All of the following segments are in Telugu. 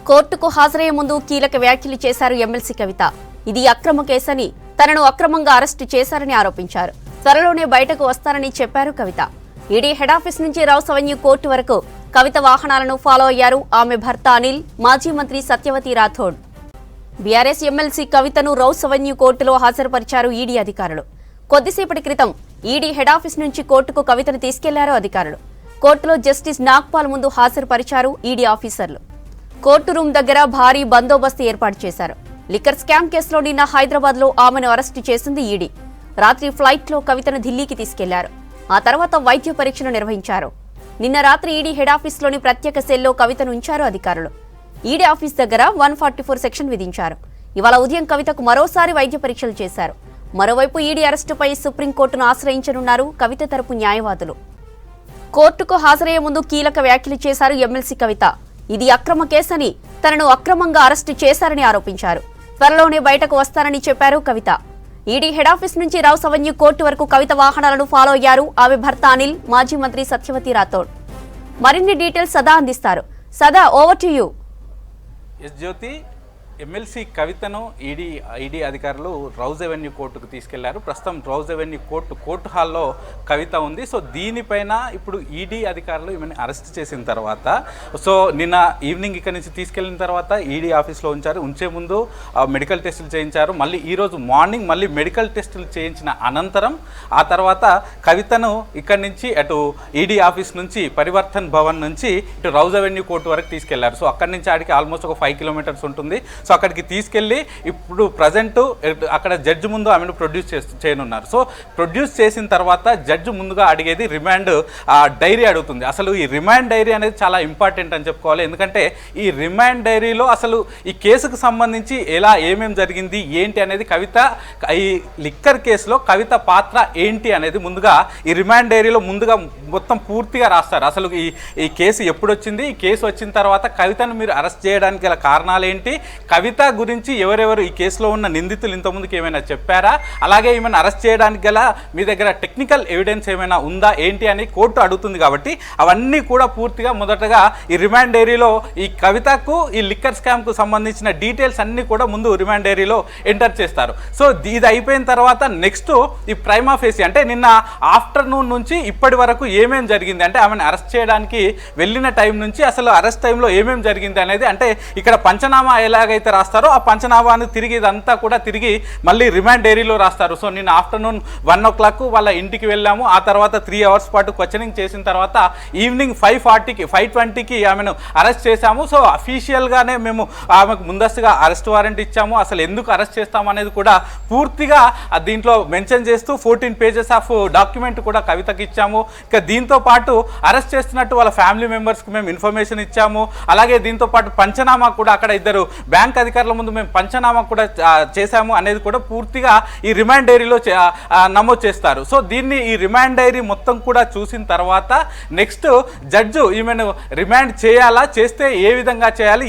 కోర్టుకు హాజరయ్యే ముందు కీలక వ్యాఖ్యలు చేశారు ఎమ్మెల్సీ కవిత. ఇది అక్రమ కేసని, తనను అక్రమంగా అరెస్టు చేశారని ఆరోపించారు. త్వరలోనే బయటకు వస్తారని చెప్పారు కవిత. ఈడీ హెడ్ ఆఫీస్ నుంచి రౌస్ అవెన్యూ కోర్టు వరకు కవిత వాహనాలను ఫాలో అయ్యారు ఆమె భర్త అనిల్, మాజీ మంత్రి సత్యవతి రాథోడ్. బీఆర్ఎస్ ఎమ్మెల్సీ కవితను రౌస్ అవెన్యూ కోర్టులో హాజరుపరిచారు ఈడీ అధికారులు. కొద్దిసేపటి క్రితం ఈడీ హెడ్ ఆఫీస్ నుంచి కోర్టుకు కవితను తీసుకెళ్లారు అధికారులు. కోర్టులో జస్టిస్ నాగ్పాల్ ముందు హాజరుపరిచారు ఈడీ ఆఫీసర్లు. కోర్టు రూమ్ దగ్గర భారీ బందోబస్తు ఏర్పాటు చేశారు. లిక్కర్ స్కామ్ కేసులో నిన్న హైదరాబాద్ లో ఆమెను అరెస్టు చేసింది ఈడీ. రాత్రి ఫ్లైట్ లో కవితను ఢిల్లీకి తీసుకెళ్లారు. ఆ తర్వాత వైద్య పరీక్షలు నిర్వహించారు. నిన్న రాత్రి ఈడీ హెడ్ ఆఫీస్లోని ప్రత్యేక సెల్లో కవితను ఉంచారు అధికారులు. ఈడీ ఆఫీస్ దగ్గర 144 సెక్షన్ విధించారు. ఇవాళ ఉదయం కవితకు మరోసారి వైద్య పరీక్షలు చేశారు. మరోవైపు ఈడీ అరెస్టుపై సుప్రీంకోర్టును ఆశ్రయించనున్నారు కవిత తరపు న్యాయవాదులు. కోర్టుకు హాజరయ్యే ముందు కీలక వ్యాఖ్యలు చేశారు ఎమ్మెల్సీ కవిత. ఇది అక్రమ కేసని, తనను అక్రమంగా అరెస్టు చేశారని ఆరోపించారు. త్వరలోనే బయటకు వస్తారని చెప్పారు కవిత. ఈడీ హెడ్ ఆఫీస్ నుంచి రౌస్ అవెన్యూ కోర్టు వరకు కవిత వాహనాలను ఫాలో అయ్యారు ఆమె భర్త అనిల్, మాజీ మంత్రి సత్యవతి రాథోడ్. మరిన్ని డీటెయిల్స్ సదా అందిస్తారు. Sada, over to you. Jyothi, MLC కవితను ఈడీ అధికారులు రౌజ్ అవెన్యూ కోర్టుకు తీసుకెళ్లారు. ప్రస్తుతం రౌజ్ అవెన్యూ కోర్టు హాల్లో కవిత ఉంది. సో దీనిపైన ఇప్పుడు ఈడీ అధికారులు ఈమెను అరెస్ట్ చేసిన తర్వాత, సో నిన్న ఈవినింగ్ ఇక్కడ నుంచి తీసుకెళ్లిన తర్వాత ఈడీ ఆఫీస్లో ఉంచే ముందు మెడికల్ టెస్టులు చేయించారు. మళ్ళీ ఈరోజు మార్నింగ్ మళ్ళీ మెడికల్ టెస్టులు చేయించిన అనంతరం ఆ తర్వాత కవితను ఇక్కడి నుంచి అటు ఈడీ ఆఫీస్ నుంచి పరివర్తన్ భవన్ నుంచి ఇటు రౌజ్ అవెన్యూ కోర్టు వరకు తీసుకెళ్లారు. సో అక్కడి నుంచి ఆడికి ఆల్మోస్ట్ ఒక 5 కిలోమీటర్స్ ఉంటుంది. సో అక్కడికి తీసుకెళ్ళి ఇప్పుడు ప్రజెంట్ అక్కడ జడ్జి ముందు ఆమెను ప్రొడ్యూస్ చేయనున్నారు. సో ప్రొడ్యూస్ చేసిన తర్వాత జడ్జి ముందుగా అడిగేది రిమాండ్ డైరీ అడుగుతుంది. అసలు ఈ రిమాండ్ డైరీ అనేది చాలా ఇంపార్టెంట్ అని చెప్పుకోవాలి. ఎందుకంటే ఈ రిమాండ్ డైరీలో అసలు ఈ కేసుకు సంబంధించి ఏమేమి జరిగింది ఏంటి అనేది, కవిత ఈ లిక్కర్ కేసులో కవిత పాత్ర ఏంటి అనేది ముందుగా ఈ రిమాండ్ డైరీలో ముందుగా మొత్తం పూర్తిగా రాస్తారు. అసలు ఈ కేసు ఎప్పుడు వచ్చింది, ఈ కేసు వచ్చిన తర్వాత కవితను మీరు అరెస్ట్ చేయడానికి గల కారణాలు ఏంటి, కవిత గురించి ఎవరెవరు ఈ కేసులో ఉన్న నిందితులు ఇంతకుముందుకు ఏమైనా చెప్పారా, అలాగే ఏమైనా అరెస్ట్ చేయడానికి గల మీ దగ్గర టెక్నికల్ ఎవిడెన్స్ ఏమైనా ఉందా ఏంటి అని కోర్టు అడుగుతుంది. కాబట్టి అవన్నీ కూడా పూర్తిగా మొదటగా ఈ రిమాండ్ డైరీలో ఈ కవితకు ఈ లిక్కర్ స్కామ్కు సంబంధించిన డీటెయిల్స్ అన్నీ కూడా ముందు రిమాండ్ డైరీలో ఎంటర్ చేస్తారు. సో ఇది అయిపోయిన తర్వాత నెక్స్ట్ ఈ ప్రైమా ఫేసి అంటే నిన్న ఆఫ్టర్నూన్ నుంచి ఇప్పటి వరకు ఏమేమి జరిగింది, అంటే ఆమెను అరెస్ట్ చేయడానికి వెళ్ళిన టైం నుంచి అసలు అరెస్ట్ టైంలో ఏమేమి జరిగింది అనేది, అంటే ఇక్కడ పంచనామా ఎలాగైతే రాస్తారో ఆ పంచనామాను తిరిగి ఇదంతా కూడా తిరిగి మళ్ళీ రిమాండ్ డైరీలో రాస్తారు. సో నిన్న ఆఫ్టర్నూన్ 1 o'clock వాళ్ళ ఇంటికి వెళ్ళాము. ఆ తర్వాత 3 hours పాటు క్వశ్చనింగ్ చేసిన తర్వాత ఈవినింగ్ 5:20కి ఆమెను అరెస్ట్ చేశాము. సో అఫీషియల్గానే మేము ఆమెకు ముందస్తుగా అరెస్ట్ వారెంట్ ఇచ్చాము. అసలు ఎందుకు అరెస్ట్ చేస్తాము అనేది కూడా పూర్తిగా దీంట్లో మెన్షన్ చేస్తూ 14 pages ఆఫ్ డాక్యుమెంట్ కూడా కవితకి ఇచ్చాము. ఇక దీంతో పాటు అరెస్ట్ చేస్తున్నట్టు వాళ్ళ ఫ్యామిలీ మెంబర్స్కి మేము ఇన్ఫర్మేషన్ ఇచ్చాము. అలాగే దీంతో పాటు పంచనామా కూడా అక్కడ ఇద్దరు బ్యాంక్ అధికారుల ముందు మేము పంచనామా కూడా చేశాము అనేది కూడా పూర్తిగా ఈ రిమాండ్ డైరీలో నమోదు చేస్తారు. సో దీన్ని ఈ రిమాండ్ డైరీ మొత్తం కూడా చూసిన తర్వాత నెక్స్ట్ జడ్జు ఈమెను రిమాండ్ చేయాలా, చేస్తే ఏ విధంగా చేయాలి,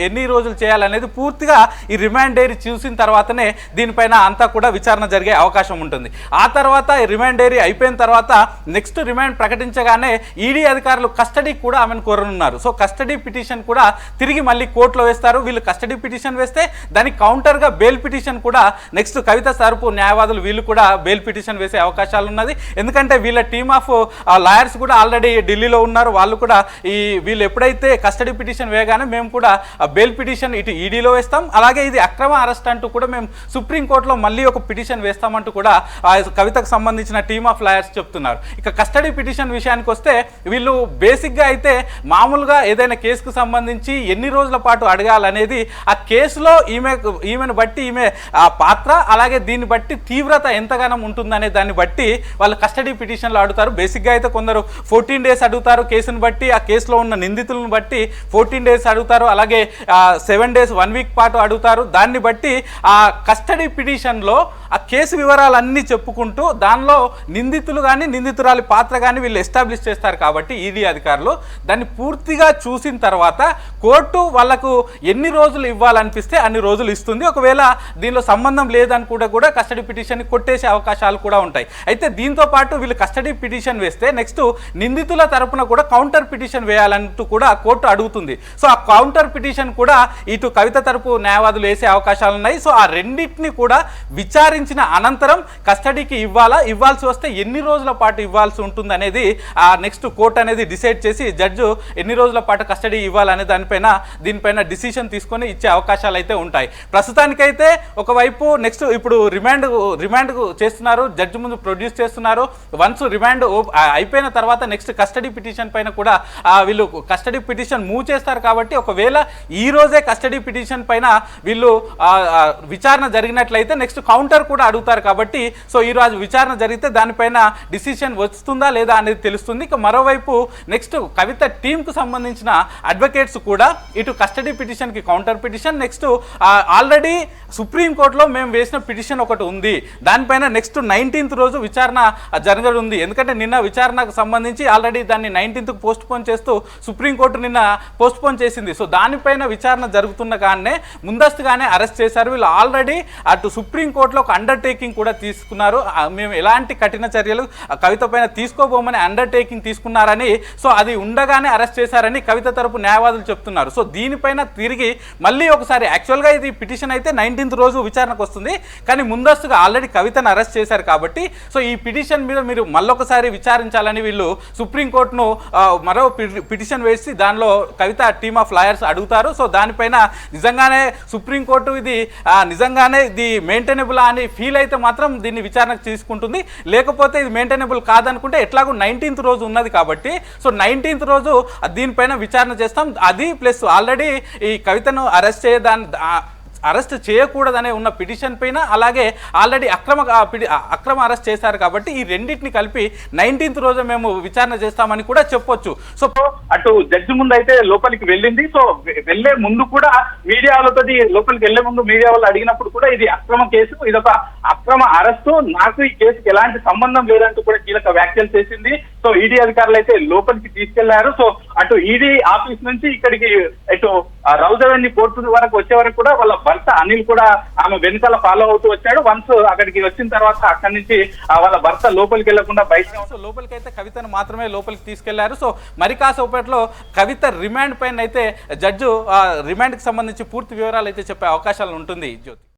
ఎన్ని రోజులు చేయాలనేది పూర్తిగా ఈ రిమాండ్ డైరీ చూసిన తర్వాతనే దీనిపైన అంతా కూడా విచారణ జరిగే అవకాశం ఉంటుంది. ఆ తర్వాత ఈ రిమాండ్ డైరీ అయిపోయిన తర్వాత నెక్స్ట్ రిమాండ్ ప్రకటించగానే ఈడీ అధికారులు కస్టడీ కూడా ఆమెను కోరనున్నారు. సో కస్టడీ పిటిషన్ కూడా తిరిగి మళ్ళీ కోర్టులో వేస్తారు. వీళ్ళు కస్టడీ పిటిషన్ వేస్తే దానికి కౌంటర్గా బెయిల్ పిటిషన్ కూడా నెక్స్ట్ కవిత తరపు న్యాయవాదులు వీళ్ళు కూడా బెయిల్ పిటిషన్ వేసే అవకాశాలు ఉన్నది. ఎందుకంటే వీళ్ళ టీమ్ ఆఫ్ లాయర్స్ కూడా ఆల్రెడీ ఢిల్లీలో ఉన్నారు. వాళ్ళు కూడా వీళ్ళు ఎప్పుడైతే కస్టడీ పిటిషన్ వేయగానే మేము కూడా బెయిల్ పిటిషన్ ఇటు ఈడీలో వేస్తాం, అలాగే ఇది అక్రమ అరెస్ట్ అంటూ కూడా మేము సుప్రీంకోర్టులో మళ్ళీ ఒక పిటిషన్ వేస్తామంటూ కూడా కవితకు సంబంధించిన టీమ్ ఆఫ్ లాయర్స్ చెప్తున్నారు. ఇక కస్టడీ పిటిషన్ విషయానికి వస్తే వీళ్ళు బేసిక్గా అయితే మామూలుగా ఏదైనా కేసుకు సంబంధించి ఎన్ని రోజుల పాటు అడగాలనేది ఆ కేసులో ఈమెను బట్టి ఈమె పాత్ర, అలాగే దీన్ని బట్టి తీవ్రత ఎంతగానో ఉంటుందనే దాన్ని బట్టి వాళ్ళు కస్టడీ పిటిషన్లు అడుగుతారు. బేసిక్గా అయితే కొందరు 14 days అడుగుతారు కేసును బట్టి, ఆ కేసులో ఉన్న నిందితులను బట్టి 14 days అడుగుతారు, అలాగే 7 days 1 week పాటు అడుగుతారు. దాన్ని బట్టి ఆ కస్టడీ పిటిషన్లో ఆ కేసు వివరాలన్నీ చెప్పుకుంటూ దానిలో నిందితులు కానీ నిందితురాలి పాత్ర కానీ వీళ్ళు ఎస్టాబ్లిష్ చేస్తారు. కాబట్టి ఈడీ అధికారులు దాన్ని పూర్తిగా చూసిన తర్వాత కోర్టు వాళ్లకు ఎన్ని రోజులు ఇవ్వాలి ఇవ్వాలనిపిస్తే అన్ని రోజులు ఇస్తుంది. ఒకవేళ దీనిలో సంబంధం లేదని కూడా కస్టడీ పిటిషన్ కొట్టేసే అవకాశాలు కూడా ఉంటాయి. అయితే దీంతో పాటు వీళ్ళు కస్టడీ పిటిషన్ వేస్తే నెక్స్ట్ నిందితుల తరపున కూడా కౌంటర్ పిటిషన్ వేయాలంటూ కూడా కోర్టు అడుగుతుంది. సో ఆ కౌంటర్ పిటిషన్ కూడా ఇటు కవిత తరపు న్యాయవాదులు వేసే అవకాశాలు ఉన్నాయి. సో ఆ రెండింటిని కూడా విచారించిన అనంతరం కస్టడీకి ఇవ్వాల్సి వస్తే ఎన్ని రోజుల పాటు ఇవ్వాల్సి ఉంటుంది అనేది ఆ నెక్స్ట్ కోర్టు అనేది డిసైడ్ చేసి జడ్జు ఎన్ని రోజుల పాటు కస్టడీ ఇవ్వాలనే దీనిపైన డిసిషన్ తీసుకొని ఇచ్చే అవకాశాలు అయితే ఉంటాయి. ప్రస్తుతానికైతే ఒకవైపు నెక్స్ట్ ఇప్పుడు రిమాండ్ చేస్తున్నారు, జడ్జి ముందు ప్రొడ్యూస్ చేస్తున్నారు. వన్స్ రిమాండ్ అయిపోయిన తర్వాత నెక్స్ట్ కస్టడీ పిటిషన్ పైన కూడా వీళ్ళు కస్టడీ పిటిషన్ మూవ్ చేస్తారు. కాబట్టి ఒకవేళ ఈ రోజే కస్టడీ పిటిషన్ పైన వీళ్ళు విచారణ జరిగినట్లయితే నెక్స్ట్ కౌంటర్ కూడా అడుగుతారు. కాబట్టి సో ఈ రోజు విచారణ జరిగితే దానిపైన డిసిషన్ వస్తుందా లేదా అనేది తెలుస్తుంది. ఇక మరోవైపు నెక్స్ట్ కవిత టీంకు సంబంధించిన అడ్వకేట్స్ కూడా ఇటు కస్టడీ పిటిషన్కి కౌంటర్ పిటిషన్, నెక్స్ట్ ఆల్రెడీ సుప్రీంకోర్టులో మేము వేసిన పిటిషన్ ఒకటి ఉంది, దానిపైన నెక్స్ట్ 19th రోజు విచారణ జరగనుంది. ఎందుకంటే నిన్న విచారణకు సంబంధించి ఆల్రెడీ దాన్ని 19th పోస్ట్ పోన్ చేస్తూ సుప్రీంకోర్టు నిన్న పోస్ట్ పోన్ చేసింది. సో దానిపైన విచారణ జరుగుతున్న కానీ ముందస్తుగానే అరెస్ట్ చేశారు. వీళ్ళు ఆల్రెడీ అటు సుప్రీంకోర్టులో ఒక అండర్టేకింగ్ కూడా తీసుకున్నారు. మేము ఎలాంటి కఠిన చర్యలు కవిత పైన తీసుకోబోమని అండర్టేకింగ్ తీసుకున్నారని, సో అది ఉండగానే అరెస్ట్ చేశారని కవిత తరపు న్యాయవాదులు చెప్తున్నారు. సో దీనిపైన తిరిగి మళ్ళీ ఒకసారి యాక్చువల్గా ఇది పిటిషన్ అయితే 19th రోజు విచారణకు వస్తుంది, కానీ ముందస్తుగా ఆల్రెడీ కవితను అరెస్ట్ చేశారు. కాబట్టి సో ఈ పిటిషన్ మీద మీరు మళ్ళొకసారి విచారించాలని వీళ్ళు సుప్రీంకోర్టును మరో పిటిషన్ వేసి దానిలో కవిత టీమ్ ఆఫ్ లాయర్స్ అడుగుతారు. సో దానిపైన నిజంగానే సుప్రీంకోర్టు ఇది నిజంగానే ఇది మెయింటైనబుల్ అని ఫీల్ అయితే మాత్రం దీన్ని విచారణకు తీసుకుంటుంది. లేకపోతే ఇది మెయింటైనబుల్ కాదనుకుంటే ఎట్లాగో 19th రోజు ఉన్నది కాబట్టి సో 19th రోజు దీనిపైన విచారణ చేస్తాం. అది ప్లస్ ఆల్రెడీ ఈ కవితను అరెస్ట్ చేయకూడదనే ఉన్న పిటిషన్ పైన అలాగే ఆల్రెడీ అక్రమ అరెస్ట్ చేశారు. కాబట్టి ఈ రెండింటిని కలిపి 19th రోజు మేము విచారణ చేస్తామని కూడా చెప్పొచ్చు. సో అటు జడ్జి ముందు అయితే లోపలికి వెళ్ళింది. సో వెళ్లే ముందు కూడా మీడియా వాళ్ళతో లోపలికి వెళ్లే ముందు మీడియా వాళ్ళు అడిగినప్పుడు కూడా ఇది అక్రమ కేసు, ఇది ఒక అక్రమ అరెస్టు, నాకు ఈ కేసుకి ఎలాంటి సంబంధం లేదంటూ కూడా కీలక వ్యాఖ్యలు చేసింది. సో ఈడీ అధికారులు అయితే లోపలికి తీసుకెళ్లారు. సో అటు ఈడీ ఆఫీస్ నుంచి ఇక్కడికి ఇటు రౌజవెన్యూ కోర్టు వరకు వచ్చే వరకు కూడా వాళ్ళ భర్త అనిల్ కూడా ఆమె వెనుకాల ఫాలో అవుతూ వచ్చాడు. వన్స్ అక్కడికి వచ్చిన తర్వాత అక్కడి నుంచి వాళ్ళ భర్త లోపలికి వెళ్లకుండా బయట లోపలికి అయితే కవితను మాత్రమే లోపలికి తీసుకెళ్లారు. సో మరి కాసేపట్లో కవిత రిమాండ్ పైన అయితే జడ్జు రిమాండ్ కి సంబంధించి పూర్తి వివరాలు అయితే చెప్పే అవకాశాలు ఉంటుంది. జ్యోతి.